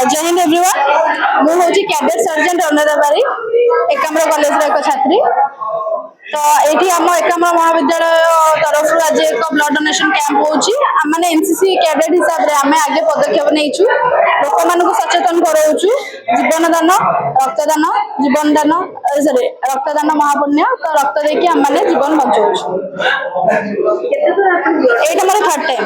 जय हिंद एवरीवन मुझे cadet sergeant Anuradha बारी एकाम्र कॉलेज एक छात्री तो ये आम एकाम्र महाविद्यालय तरफ आज एक ब्लड डोनेशन कैंप होने एनसीसी कैडेट हिसाब से आम आगे पदक्षेप नहीं लोक मान सचेतन कराऊँ जीवनदान रक्तदान जीवनदान सॉरी रक्तदान महापुण्य तो रक्त देकी आम मैंने जीवन बचाऊ ये मोर थर्ड टाइम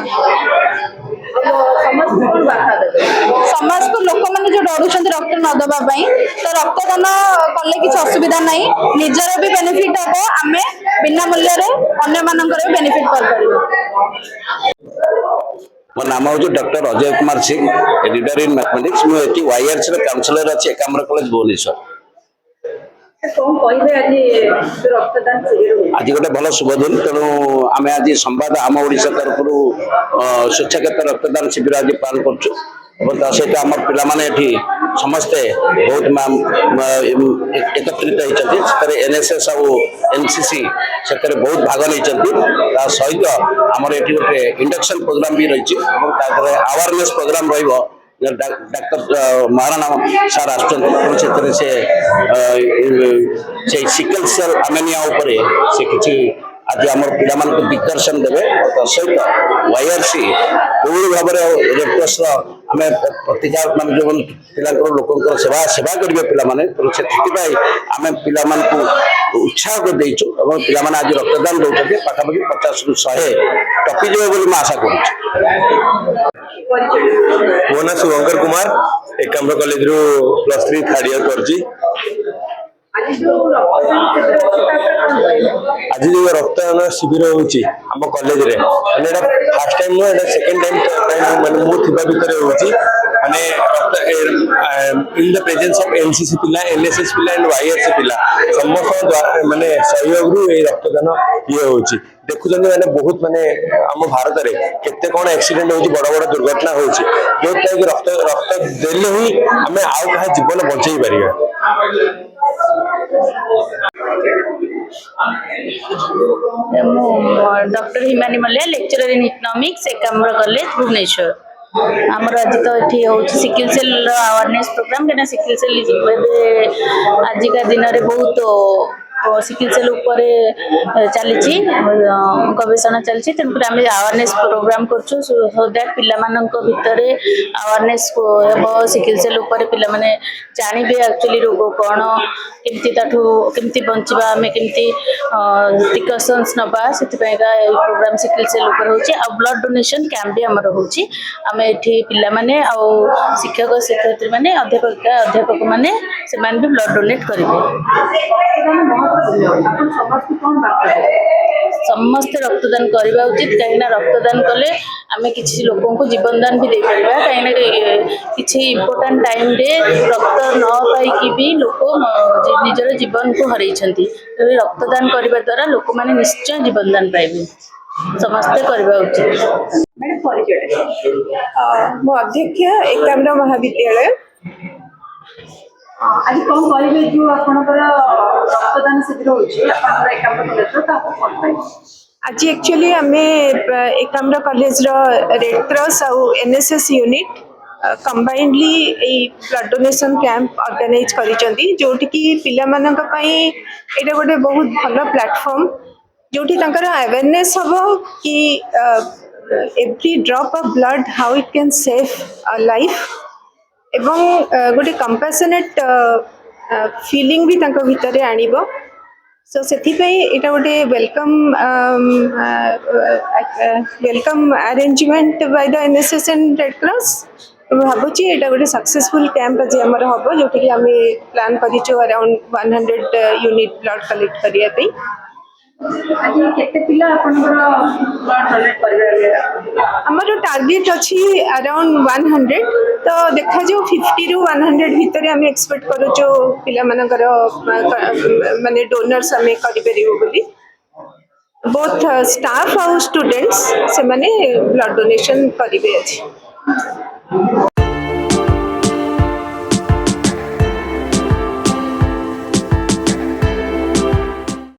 समाज को लोक मैंने जो डरुं रक्त न दवाई तो रक्तदान कले कि असुविधा ना निजर भी बेनिफिट हम आम बिना मूल्य अन्य मानकर बेनिफिट कर मो नाम हूँ doctor Ajay Kumar Singh reader in mathematics मुझे वाईआरसी काउंसिलर अच्छी एकाम्र कॉलेज भुवनेश्वर आज गोटे भल शुभदिन तेणु आम आज संवाद आम ओडिशा तरफ स्वेच्छाकृत रक्तदान शिविर आज पालन कर सहित आम पे समस्ते बहुत एकत्रित होती एनएसएस और एनसीसी से बहुत भाग नहीं सहित आमर ये गोटे इंडक्शन प्रोग्राम भी रही अवेयरनेस प्रोग्राम रही डाक्टर महाराणा सार से सिकल सेल एनीमिया से किसी आज आम पिला दिग्दर्शन देवे सहित वाईआरसी कोई भाव रेडक्रॉस आम प्रतिका मान जो पिला लोक सेवा सेवा करेंगे पिलाने तो से आम पिला उत्साह देचु पिला आज रक्तदान दौरान पाखापाखि 50 ରୁ 100 टपीजे मैं आशा कर मो ना शुभंकर कुमार एकाम्र कॉलेज रू +3 थर्ड ईयर कर आज जो रक्तदान शिविर होम कॉलेज रे माने first time no second time माने मु थिबा भितर माने in the presence of NCC पिला एनएसएस पिला एंड वाईआरसी पिला समस्त माने सहयोग रु ए रक्तदान ये होची देखुछन माने बहुत माने हम भारत रे केते कोन एक्सीडेंट होची बड़ बड़ दुर्घटना होची जो कि रक्त रक्त देले ही हमें आउ कहा जीवन बचाई परिया doctor Himani Mallia lecturer in economics Ekamra college Bhubaneswar आमर आज तो ये हूँ सिकल सेल अवेयरनेस प्रोग्राम क्या सिकल सेल आजिका दिन में बहुत सिकल सेल चली गवेषणा चलती तेणुक आम अवेयरनेस प्रोग्राम कर सो दैट पिला भितर अवेयरनेस हम सिकल सेल पे जानवे एक्चुअली रोग कौन केमती बंचा आम केमती प्रिकसन्स नवा से प्रोग्राम सिकल सेल हो ब्लड डोनेशन कैंप भी आमर हो आम ये पाने शिक्षक शिक्षयित्री मैंने अध्यापक मैंने से भी ब्लड डोनेट करेंगे समस्त रक्तदान करवा उचित कहीं रक्तदान कले आम किसी लोक जीवनदान भी दे पार कहीं किसी इम्पोर्टाट टाइम रे रक्त न पाई भी लोक निजर जीवन को हर रक्तदान करने द्वारा लोक मैंने निश्चय जीवनदान पाइबे समस्ते करवा उचित मो अध्यक्ष एकाम्र महाविद्यालय आज कौन कहे जो रक्तदान शिविर आज एक्चुअली आम एकाम्र कॉलेज रेड क्रॉस और NSS unit combinedly blood donation camp organise करिसेंती जोटी की पिला मानक पई एटा गोटे बहुत भलो प्लेटफॉर्म जोटी तांकर अवेयरनेस हबो कि every drop of blood how it can save a life एवं गोटे कंपैशनेट फीलिंग भी तांको भितर आनिबो सो सेथिपई एटा गोटे welcome arrangement by the NSS and red cross भावुची एटा गोटे सक्सेसफुल कैंप आज आमर हम जो आम प्लान करिचो अराउंड 100 यूनिट ब्लड कलेक्ट करिया पे आमर टार्गेट अच्छी अराउंड 100 तो देखा जो 50 ରୁ 100 भितर आम एक्सपेक्ट करूँ पिला माने डोनर्स आम कर बोथ स्टाफ और स्टूडेंट्स से माने ब्लड डोनेशन करेंगे आज।